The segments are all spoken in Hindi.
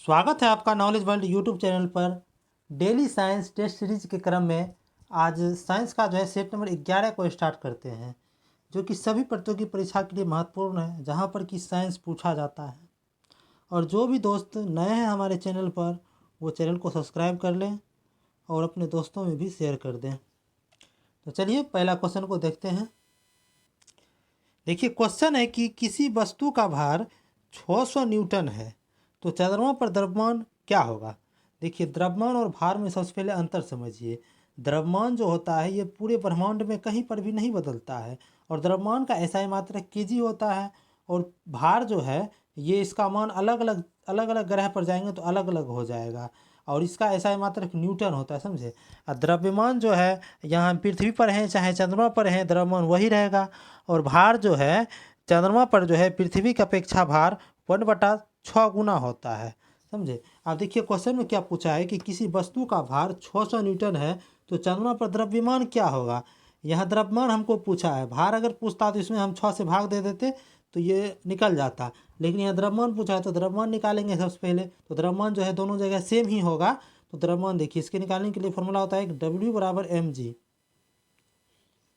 स्वागत है आपका नॉलेज वर्ल्ड यूट्यूब चैनल पर। डेली साइंस टेस्ट सीरीज के क्रम में आज साइंस का जो है सेट नंबर 11 को स्टार्ट करते हैं, जो कि सभी प्रतियोगी परीक्षा के लिए महत्वपूर्ण है, जहां पर कि साइंस पूछा जाता है। और जो भी दोस्त नए हैं हमारे चैनल पर, वो चैनल को सब्सक्राइब कर लें और अपने दोस्तों में भी शेयर कर दें। तो चलिए पहला क्वेश्चन को देखते हैं। देखिए क्वेश्चन है कि किसी वस्तु का भार 600 न्यूटन है तो चंद्रमा पर द्रव्यमान क्या होगा। देखिए द्रव्यमान और भार में सबसे पहले अंतर समझिए। द्रव्यमान जो होता है ये पूरे ब्रह्मांड में कहीं पर भी नहीं बदलता है, और द्रव्यमान का SI मात्रक केजी होता है। और भार जो है ये इसका मान अलग अलग ग्रह पर जाएंगे तो अलग अलग हो जाएगा, और इसका SI मात्रक न्यूटन होता है, समझे। और द्रव्यमान जो है यहाँ पृथ्वी पर है चाहे चंद्रमा पर है, द्रव्यमान वही रहेगा। और भार जो है चंद्रमा पर जो है पृथ्वी की अपेक्षा भार 1/6 गुना होता है, समझे। अब देखिए क्वेश्चन में क्या पूछा है कि किसी वस्तु का भार 600 न्यूटन है तो चंद्रमा पर द्रव्यमान क्या होगा। यहाँ द्रव्यमान हमको पूछा है, भार अगर पूछता तो इसमें हम 6 से भाग दे देते तो ये निकल जाता, लेकिन यहाँ द्रव्यमान पूछा है तो द्रव्यमान निकालेंगे सबसे पहले। तो द्रव्यमान जो है दोनों जगह सेम ही होगा, तो द्रव्यमान देखिए इसके निकालने के लिए फॉर्मूला होता है W बराबर mg।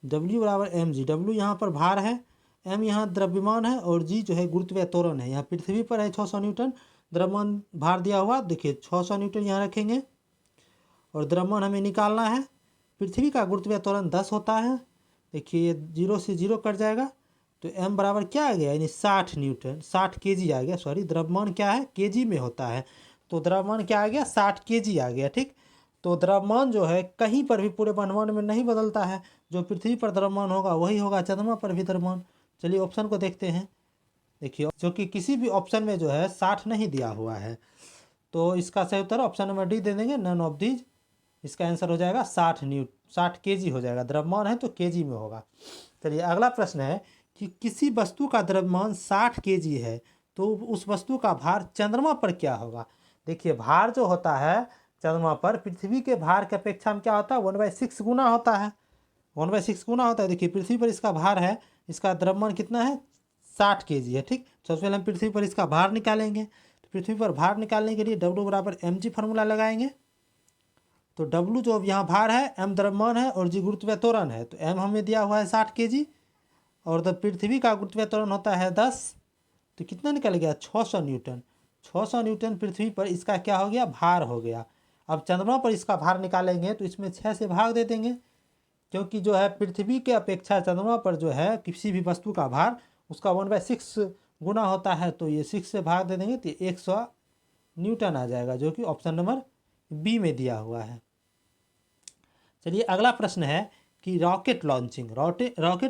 W बराबर mg, W यहाँ पर भार है, m यहाँ द्रव्यमान है, और g जो है गुरुत्वीय त्वरण है। यहाँ पृथ्वी पर है 600 न्यूटन, द्रव्यमान भार दिया हुआ, देखिए 600 न्यूटन यहाँ रखेंगे, और द्रव्यमान हमें निकालना है। पृथ्वी का गुरुत्वीय त्वरण 10 होता है, देखिए 0 से 0 कट जाएगा, तो m बराबर क्या आ गया, यानी 60 न्यूटन, 60 kg आ गया। सॉरी, द्रव्यमान क्या है kg में होता है, तो द्रव्यमान क्या आ गया 60 kg आ गया, ठीक। तो द्रव्यमान जो है कहीं पर भी पूरे ब्रह्मांड में नहीं बदलता है, जो पृथ्वी पर द्रव्यमान होगा वही होगा चंद्रमा पर भी द्रव्यमान। चलिए ऑप्शन को देखते हैं। देखिए जो कि किसी भी ऑप्शन में जो है 60 नहीं दिया हुआ है, तो इसका सही उत्तर ऑप्शन नंबर डी दे देंगे, नन ऑफ दीज। इसका आंसर हो जाएगा 60 kg हो जाएगा, द्रव्यमान है तो kg में होगा। चलिए अगला प्रश्न है कि किसी वस्तु का द्रव्यमान 60 kg है तो उस वस्तु का भार चंद्रमा पर क्या होगा। देखिए भार जो होता है चंद्रमा पर पृथ्वी के भार की अपेक्षा में क्या होता है, 1/6 गुना होता है, 1/6 गुना होता है। देखिए पृथ्वी पर इसका भार है, इसका द्रव्यमान कितना है 60 kg है, ठीक। सबसे पहले हम पृथ्वी पर इसका भार निकालेंगे, तो पृथ्वी पर भार निकालने के लिए W बराबर mg फार्मूला लगाएंगे। तो W जो अब यहाँ भार है, m द्रव्यमान है, और g गुरुत्वीय त्वरण है, तो m हमें दिया हुआ है 60 kg, और तो पृथ्वी का गुरुत्वीय त्वरण होता है 10, तो कितना निकल गया 600 न्यूटन। 600 न्यूटन पृथ्वी पर इसका क्या हो गया, भार हो गया। अब चंद्रमा पर इसका भार निकालेंगे तो इसमें 6 से भाग दे देंगे, क्योंकि जो है पृथ्वी के अपेक्षा चंद्रमा पर जो है किसी भी वस्तु का भार उसका 1/6 गुना होता है, तो ये 6 से भाग दे देंगे तो 100 न्यूटन आ जाएगा, जो कि ऑप्शन नंबर बी में दिया हुआ है। चलिए अगला प्रश्न है कि रॉकेट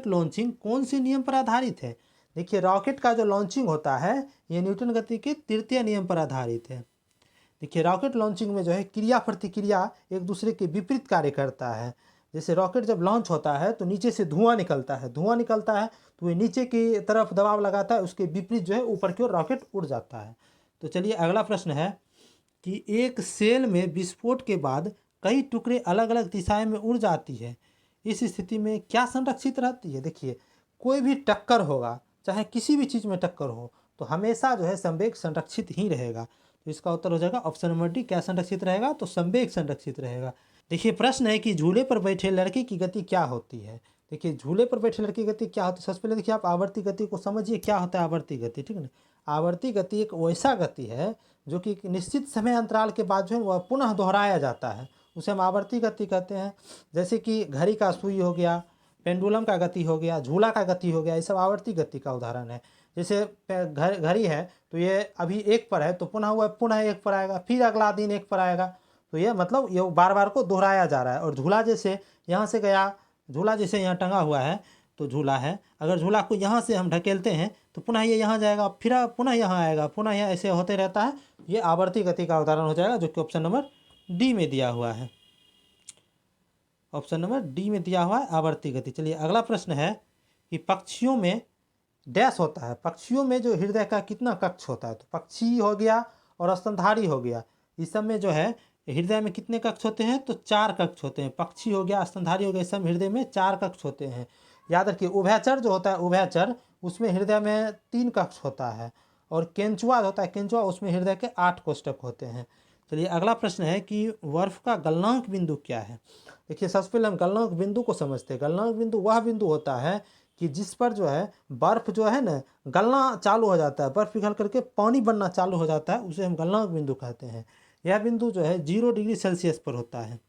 लॉन्चिंग कौन से नियम पर आधारित है। देखिए रॉकेट का जो लॉन्चिंग होता है ये न्यूटन गति के तृतीय नियम पर आधारित है। देखिए रॉकेट लॉन्चिंग में जो है क्रिया प्रतिक्रिया एक दूसरे के विपरीत कार्य करता है। जैसे रॉकेट जब लॉन्च होता है तो नीचे से धुआं निकलता है, तो ये नीचे की तरफ दबाव लगाता है, उसके विपरीत जो है ऊपर की ओर रॉकेट उड़ जाता है। तो चलिए अगला प्रश्न है कि एक सेल में विस्फोट के बाद कई टुकड़े अलग अलग दिशाएं में उड़ जाती है, इस स्थिति में क्या संरक्षित रहती है। देखिए कोई भी टक्कर होगा, चाहे किसी भी चीज़ में टक्कर हो, तो हमेशा जो है संवेग संरक्षित ही रहेगा, तो इसका उत्तर हो जाएगा ऑप्शन नंबर डी, क्या संरक्षित रहेगा, तो संवेग संरक्षित रहेगा। देखिए प्रश्न है कि झूले पर बैठे लड़के की गति क्या होती है। देखिए झूले पर बैठे लड़के की गति क्या होती है, सबसे पहले देखिए आप आवर्ती गति को समझिए, क्या होता है आवर्ती गति, ठीक है ना। आवर्ती गति एक वैसा गति है जो कि एक निश्चित समय अंतराल के बाद जो है वह पुनः दोहराया जाता है, उसे हम आवर्ती गति कहते हैं। जैसे कि घड़ी का सुई हो गया, पेंडुलम का गति हो गया, झूला का गति हो गया, ये सब आवर्ती गति का उदाहरण है। जैसे घड़ी है तो ये अभी 1 पर है तो पुनः वह पुनः 1 पर आएगा, फिर अगला दिन 1 पर आएगा, तो ये मतलब ये बार बार को दोहराया जा रहा है। और झूला जैसे यहाँ से गया, झूला जैसे यहाँ टंगा हुआ है तो झूला है, अगर झूला को यहाँ से हम ढकेलते हैं तो पुनः ये यहाँ जाएगा, फिर पुनः यहाँ आएगा, पुनः यहाँ ऐसे होते रहता है, ये आवर्ती गति का उदाहरण हो जाएगा, जो कि ऑप्शन नंबर डी में दिया हुआ है। ऑप्शन नंबर डी में दिया हुआ है आवर्ती गति। चलिए अगला प्रश्न है कि पक्षियों में डैश होता है, पक्षियों में जो हृदय का कितना कक्ष होता है। तो पक्षी हो गया और स्तनधारी हो गया, इस सब में जो है हृदय में कितने कक्ष होते हैं, तो 4 कक्ष होते हैं। पक्षी हो गया, स्तनधारी हो गया, इस सब हृदय में 4 कक्ष होते हैं। याद रखिए उभयचर जो होता है, उभयचर उसमें हृदय में 3 कक्ष होता है, और केंचुआ होता है, केंचुआ उसमें हृदय के 8 कोष्ठक होते हैं। चलिए अगला प्रश्न है कि बर्फ का गलनांक बिंदु क्या है। देखिए सबसे पहले हम गलनांक बिंदु को समझते हैं। गलनांक बिंदु वह बिंदु होता है कि जिस पर जो है बर्फ जो है ना गलना चालू हो जाता है, बर्फ पिघल करके पानी बनना चालू हो जाता है, उसे हम गलनांक बिंदु कहते हैं। यह बिंदु जो है 0 डिग्री सेल्सियस पर होता है।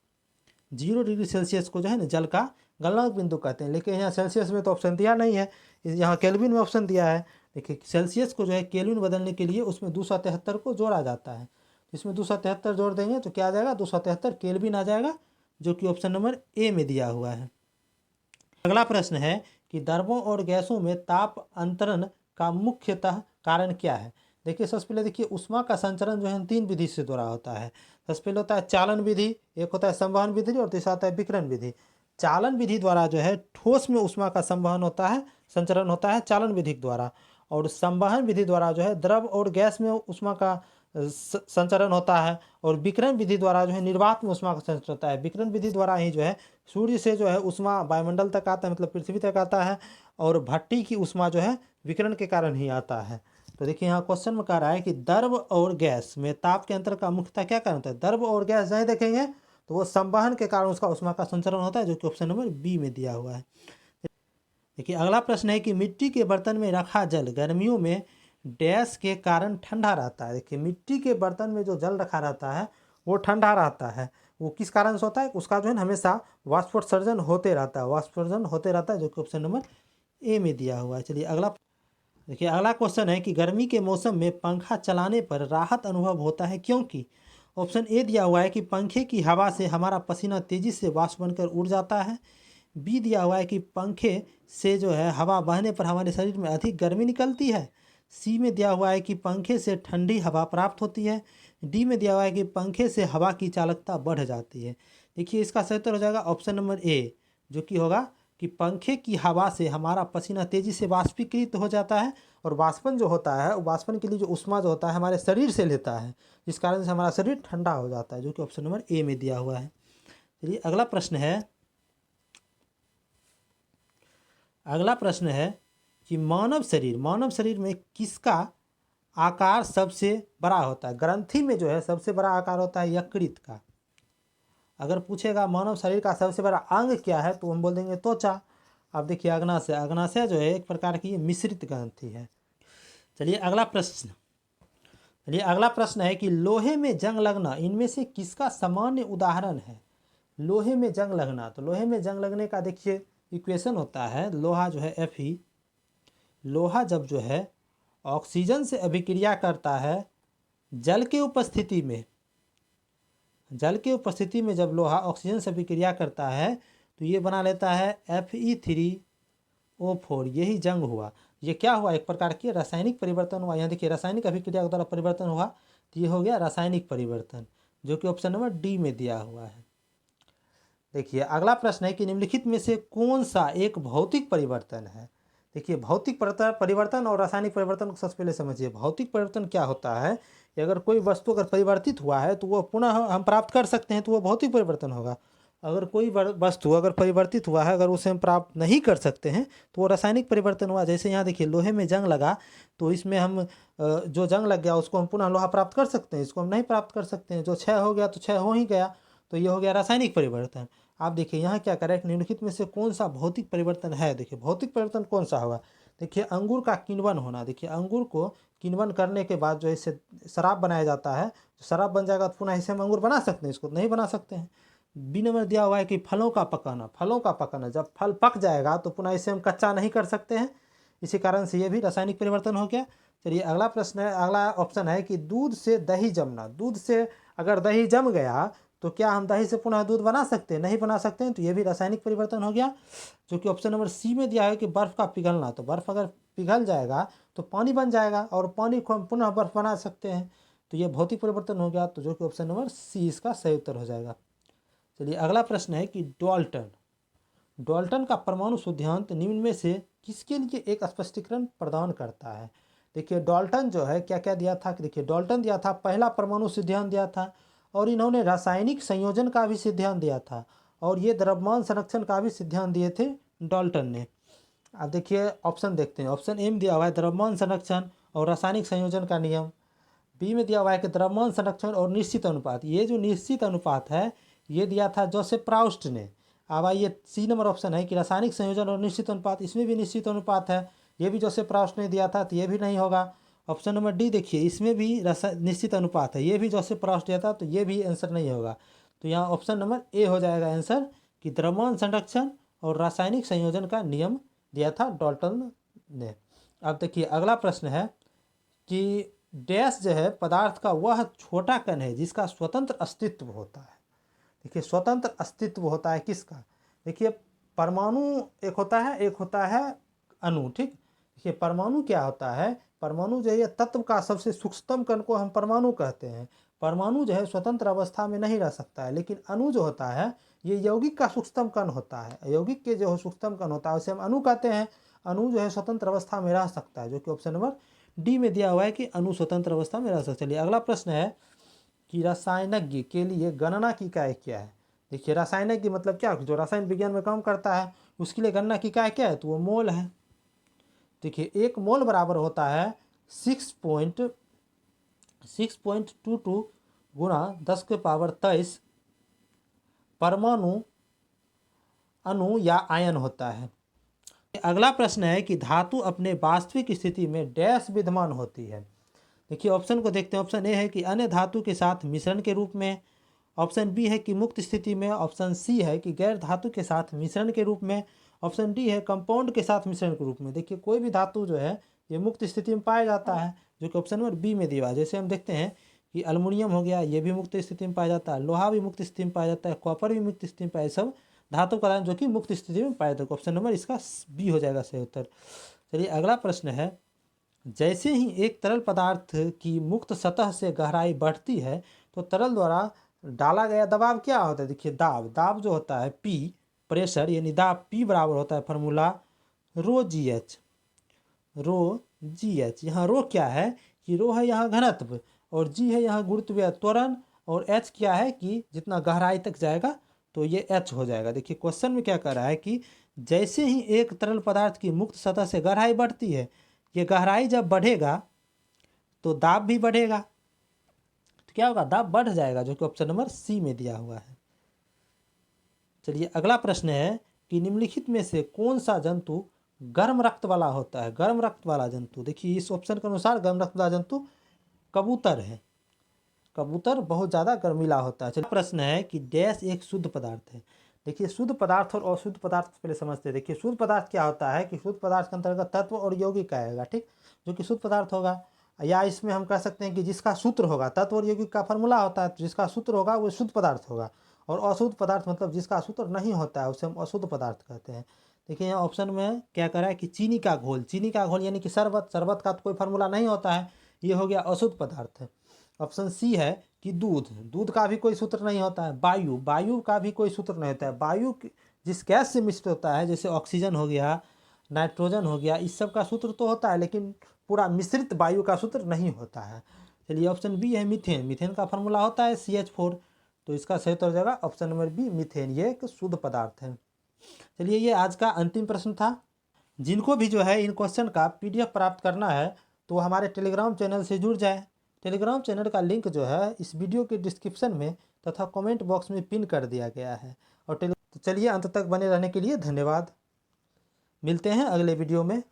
0 डिग्री सेल्सियस को जो है ना जल का गलनांक बिंदु कहते हैं। लेकिन यहाँ सेल्सियस में तो ऑप्शन दिया नहीं है, यहाँ केल्विन में ऑप्शन दिया है। देखिए सेल्सियस को जो है केल्विन बदलने के लिए उसमें 273 को जोड़ा जाता है। इसमें 273 जोड़ देंगे तो क्या आ जाएगा, 273 केल्विन आ जाएगा, जो कि ऑप्शन नंबर ए में दिया हुआ है। अगला प्रश्न है कि द्रवों और गैसों में ताप अंतरण का मुख्यतः कारण क्या है। देखिए सबसे पहले देखिए ऊष्मा का संचरण जो है 3 विधि से द्वारा होता है। सबसे पहले होता है चालन विधि, एक होता है संवहन विधि और तीसरा होता है विकिरण विधि। चालन विधि द्वारा जो है ठोस में ऊष्मा का संवहन होता है, संचरण होता है चालन विधि द्वारा, और संवहन विधि द्वारा जो है द्रव और गैस में ऊष्मा का संचरण होता है, और विकिरण विधि द्वारा जो है निर्वात में ऊष्मा का संचरण होता है। विकिरण विधि द्वारा ही जो है सूर्य से जो है ऊष्मा वायुमंडल तक आता है, मतलब पृथ्वी तक आता है, और भट्टी की ऊष्मा जो है विकिरण के कारण ही आता है। तो देखिए यहाँ क्वेश्चन में कह रहा है कि द्रव और गैस में ताप के अंतर का मुख्यतः क्या कारण होता है। द्रव और गैस नहीं देखेंगे तो वो संवहन के कारण उसका ऊष्मा का संचरण होता है, जो कि ऑप्शन नंबर बी में दिया हुआ है। देखिए अगला प्रश्न है कि मिट्टी के बर्तन में रखा जल गर्मियों में डैश के कारण ठंडा रहता है। देखिए मिट्टी के बर्तन में जो जल रखा रहता है वो ठंडा रहता है, वो किस कारण से होता है, उसका जो है हमेशा वाष्पोत्सर्जन होते रहता है, वाष्पोत्सर्जन होते रहता है, जो कि ऑप्शन नंबर ए में दिया हुआ है। चलिए अगला देखिए अगला क्वेश्चन है कि गर्मी के मौसम में पंखा चलाने पर राहत अनुभव होता है क्योंकि। ऑप्शन ए दिया हुआ है कि पंखे की हवा से हमारा पसीना तेजी से वाष्प बनकर उड़ जाता है। बी दिया हुआ है कि पंखे से जो है हवा बहने पर हमारे शरीर में अधिक गर्मी निकलती है। सी में दिया हुआ है कि पंखे से ठंडी हवा प्राप्त होती है। डी में दिया हुआ है कि पंखे से हवा की चालकता बढ़ जाती है। देखिए इसका सही उत्तर हो जाएगा ऑप्शन नंबर ए, जो कि होगा कि पंखे की हवा से हमारा पसीना तेजी से वाष्पीकृत हो जाता है, और वाष्पन जो होता है वाष्पन के लिए जो ऊष्मा जो होता है हमारे शरीर से लेता है, जिस कारण से हमारा शरीर ठंडा हो जाता है, जो कि ऑप्शन नंबर ए में दिया हुआ है। चलिए अगला प्रश्न है कि मानव शरीर में किसका आकार सबसे बड़ा होता है। ग्रंथि में जो है सबसे बड़ा आकार होता है यकृत का। अगर पूछेगा मानव शरीर का सबसे बड़ा अंग क्या है तो हम बोल देंगे त्वचा। अब देखिए अग्नाशय जो है एक प्रकार की मिश्रित ग्रंथि है। चलिए अगला प्रश्न है कि लोहे में जंग लगना इनमें से किसका सामान्य उदाहरण है। लोहे में जंग लगना, तो लोहे में जंग लगने का देखिए इक्वेशन होता है, लोहा जो है Fe, लोहा जब जो है ऑक्सीजन से अभिक्रिया करता है जल के उपस्थिति में जब लोहा ऑक्सीजन से अभिक्रिया करता है तो ये बना लेता है Fe3O4, यही जंग हुआ। ये क्या हुआ, एक प्रकार की रासायनिक परिवर्तन हुआ। यहाँ देखिए रासायनिक अभिक्रिया के द्वारा परिवर्तन हुआ, तो ये हो गया रासायनिक परिवर्तन, जो कि ऑप्शन नंबर डी में दिया हुआ है। देखिए अगला प्रश्न है कि निम्नलिखित में से कौन सा एक भौतिक परिवर्तन है। देखिए भौतिक परिवर्तन और रासायनिक परिवर्तन को सबसे पहले समझिए। भौतिक परिवर्तन क्या होता है कि अगर कोई वस्तु अगर परिवर्तित हुआ है तो वो पुनः हम प्राप्त कर सकते हैं तो वो भौतिक परिवर्तन होगा। अगर कोई वस्तु अगर परिवर्तित हुआ है अगर उसे हम प्राप्त नहीं कर सकते हैं तो वो रासायनिक परिवर्तन हुआ। जैसे यहाँ देखिए लोहे में जंग लगा तो इसमें हम जो जंग लग गया उसको हम पुनः लोहा प्राप्त कर सकते हैं, इसको हम नहीं प्राप्त कर सकते हैं। जो क्षय हो गया तो क्षय हो ही गया, तो ये हो गया रासायनिक परिवर्तन। आप देखिए यहाँ क्या करें, निम्नलिखित में से कौन सा भौतिक परिवर्तन है। देखिए भौतिक परिवर्तन कौन सा होगा, देखिए अंगूर का किण्वन होना। देखिए अंगूर को किण्वन करने के बाद जो इससे शराब बनाया जाता है, शराब बन जाएगा तो पुनः इसे हम अंगूर बना सकते हैं, इसको नहीं बना सकते हैं। बी नंबर दिया हुआ है कि फलों का पकाना, जब फल पक जाएगा तो पुनः इसे हम कच्चा नहीं कर सकते हैं, इसी कारण से ये भी रासायनिक परिवर्तन हो गया। चलिए अगला प्रश्न है, अगला ऑप्शन है कि दूध से दही जमना। दूध से अगर दही जम गया तो क्या हम दही से पुनः दूध बना सकते हैं, नहीं बना सकते हैं, तो ये भी रासायनिक परिवर्तन हो गया, जो कि ऑप्शन नंबर सी में दिया है कि बर्फ़ का पिघलना। तो बर्फ़ अगर पिघल जाएगा तो पानी बन जाएगा और पानी को हम पुनः बर्फ़ बना सकते हैं, तो ये भौतिक परिवर्तन हो गया, तो जो कि ऑप्शन नंबर सी इसका सही उत्तर हो जाएगा। चलिए अगला प्रश्न है कि डाल्टन का परमाणु सिद्धांत निम्न में से किसके लिए एक स्पष्टीकरण प्रदान करता है। देखिए डाल्टन जो है क्या क्या दिया था, देखिए डाल्टन दिया था पहला परमाणु सिद्धांत दिया था, और इन्होंने रासायनिक संयोजन का भी सिद्धांत दिया था, और ये द्रव्यमान संरक्षण का भी सिद्धांत दिए थे डाल्टन ने। अब देखिए ऑप्शन देखते हैं, ऑप्शन ए में दिया हुआ है द्रव्यमान संरक्षण, और रासायनिक संयोजन का नियम। बी में दिया हुआ है कि द्रव्यमान संरक्षण और निश्चित अनुपात। ये जो निश्चित अनुपात है ये दिया था जोसेफ प्राउस्ट ने। अब आइए सी नंबर ऑप्शन है कि रासायनिक संयोजन और निश्चित अनुपात, इसमें भी निश्चित अनुपात है, ये भी जोसेफ प्राउस्ट ने दिया था, तो ये भी नहीं होगा। ऑप्शन नंबर डी देखिए, इसमें भी निश्चित अनुपात है, ये भी जोसेफ प्राउस्ट दिया था, तो ये भी आंसर नहीं होगा। तो यहाँ ऑप्शन नंबर ए हो जाएगा आंसर कि द्रव्यमान संरक्षण और रासायनिक संयोजन का नियम दिया था डाल्टन ने। अब देखिए अगला प्रश्न है कि डैश जो है पदार्थ का वह छोटा कण है जिसका स्वतंत्र अस्तित्व होता है। देखिए स्वतंत्र अस्तित्व होता है किसका? देखिए परमाणु एक होता है अणु। ठीक, देखिए परमाणु क्या होता है, परमाणु जो है तत्व का सबसे सूक्ष्मतम कण को हम परमाणु कहते हैं। परमाणु जो है स्वतंत्र अवस्था में नहीं रह सकता है, लेकिन अणु जो होता है ये यौगिक का सूक्ष्मतम कण होता है। यौगिक के जो सूक्ष्मतम कण होता है उसे हम अणु कहते हैं। अणु जो है स्वतंत्र अवस्था में रह सकता है, जो कि ऑप्शन नंबर डी में दिया हुआ है कि अणु स्वतंत्र अवस्था में रह सकता है। चलिए अगला प्रश्न है कि रसायनज्ञ के लिए गणना की इकाई क्या है। देखिए रसायनज्ञ मतलब क्या, जो रसायन विज्ञान में काम करता है उसके लिए गणना की इकाई क्या है, तो वो मोल है। देखिए एक मोल बराबर होता है 6.22 गुणा 10⁻23 परमाणु अणु या आयन होता है। अगला प्रश्न है कि धातु अपने वास्तविक स्थिति में डैश विद्यमान होती है। देखिए ऑप्शन को देखते हैं। ऑप्शन ए है कि अन्य धातु के साथ मिश्रण के रूप में, ऑप्शन बी है कि मुक्त स्थिति में, ऑप्शन सी है कि गैर धातु के साथ मिश्रण के रूप में, ऑप्शन डी है कंपाउंड के साथ मिश्रण के रूप में। देखिए कोई भी धातु जो है ये मुक्त स्थिति में पाया जाता है, जो कि ऑप्शन नंबर बी में दिया है। जैसे हम देखते हैं कि एल्युमिनियम हो गया, ये भी मुक्त स्थिति में पाया जाता है, लोहा भी मुक्त स्थिति में पाया जाता है, कॉपर भी मुक्त स्थिति में पाया, सब धातु का जो कि मुक्त स्थिति में पाया जाता है। ऑप्शन नंबर इसका बी हो जाएगा सही उत्तर। चलिए अगला प्रश्न है, जैसे ही एक तरल पदार्थ की मुक्त सतह से गहराई बढ़ती है तो तरल द्वारा डाला गया दबाव क्या होता है। देखिए दाब जो होता है P, प्रेशर यानी दाब P बराबर होता है फॉर्मूला रो जी एच। यहाँ रो क्या है कि रो है यहाँ घनत्व, और जी है यहाँ गुरुत्वीय त्वरण, और एच क्या है कि जितना गहराई तक जाएगा तो ये एच हो जाएगा। देखिए क्वेश्चन में क्या कर रहा है कि जैसे ही एक तरल पदार्थ की मुक्त सतह से गहराई बढ़ती है, ये गहराई जब बढ़ेगा तो दाब भी बढ़ेगा, तो क्या होगा, दाब बढ़ जाएगा, जो कि ऑप्शन नंबर सी में दिया हुआ है। चलिए अगला प्रश्न है कि निम्नलिखित में से कौन सा जंतु गर्म रक्त वाला होता है। गर्म रक्त वाला जंतु, देखिए इस ऑप्शन के अनुसार गर्म रक्त वाला जंतु कबूतर है। कबूतर बहुत ज़्यादा गर्मीला होता है। चलिए प्रश्न है कि डैश एक शुद्ध पदार्थ है। देखिए शुद्ध पदार्थ और अशुद्ध पदार्थ पहले समझते हैं। देखिए शुद्ध पदार्थ क्या होता है कि शुद्ध पदार्थ के अंतर्गत तत्व और यौगिक आएगा। ठीक, जो कि शुद्ध पदार्थ होगा, या इसमें हम कह सकते हैं कि जिसका सूत्र होगा, तत्व और यौगिक का फॉर्मूला होता है, तो जिसका सूत्र होगा वो शुद्ध पदार्थ होगा। और अशुद्ध पदार्थ मतलब जिसका सूत्र नहीं होता है उसे हम अशुद्ध पदार्थ कहते हैं। देखिए यहाँ ऑप्शन में क्या करा है कि चीनी का घोल यानी कि शरबत का तो कोई फार्मूला नहीं होता है, ये हो गया अशुद्ध पदार्थ। ऑप्शन सी है कि दूध का भी कोई सूत्र नहीं होता है। वायु का भी कोई सूत्र नहीं होता है। वायु जिस गैस से मिश्रित होता है, जैसे ऑक्सीजन हो गया, नाइट्रोजन हो गया, इस सब का सूत्र तो होता है, लेकिन पूरा मिश्रित वायु का सूत्र नहीं होता है। चलिए ऑप्शन बी है मीथेन का फार्मूला होता है CH4, तो इसका सही उत्तर हो जाएगा ऑप्शन नंबर बी मीथेन, ये एक शुद्ध पदार्थ है। चलिए ये आज का अंतिम प्रश्न था। जिनको भी जो है इन क्वेश्चन का PDF प्राप्त करना है तो हमारे टेलीग्राम चैनल से जुड़ जाए। टेलीग्राम चैनल का लिंक जो है इस वीडियो के डिस्क्रिप्शन में तथा कमेंट बॉक्स में पिन कर दिया गया है। और तो चलिए अंत तक बने रहने के लिए धन्यवाद। मिलते हैं अगले वीडियो में।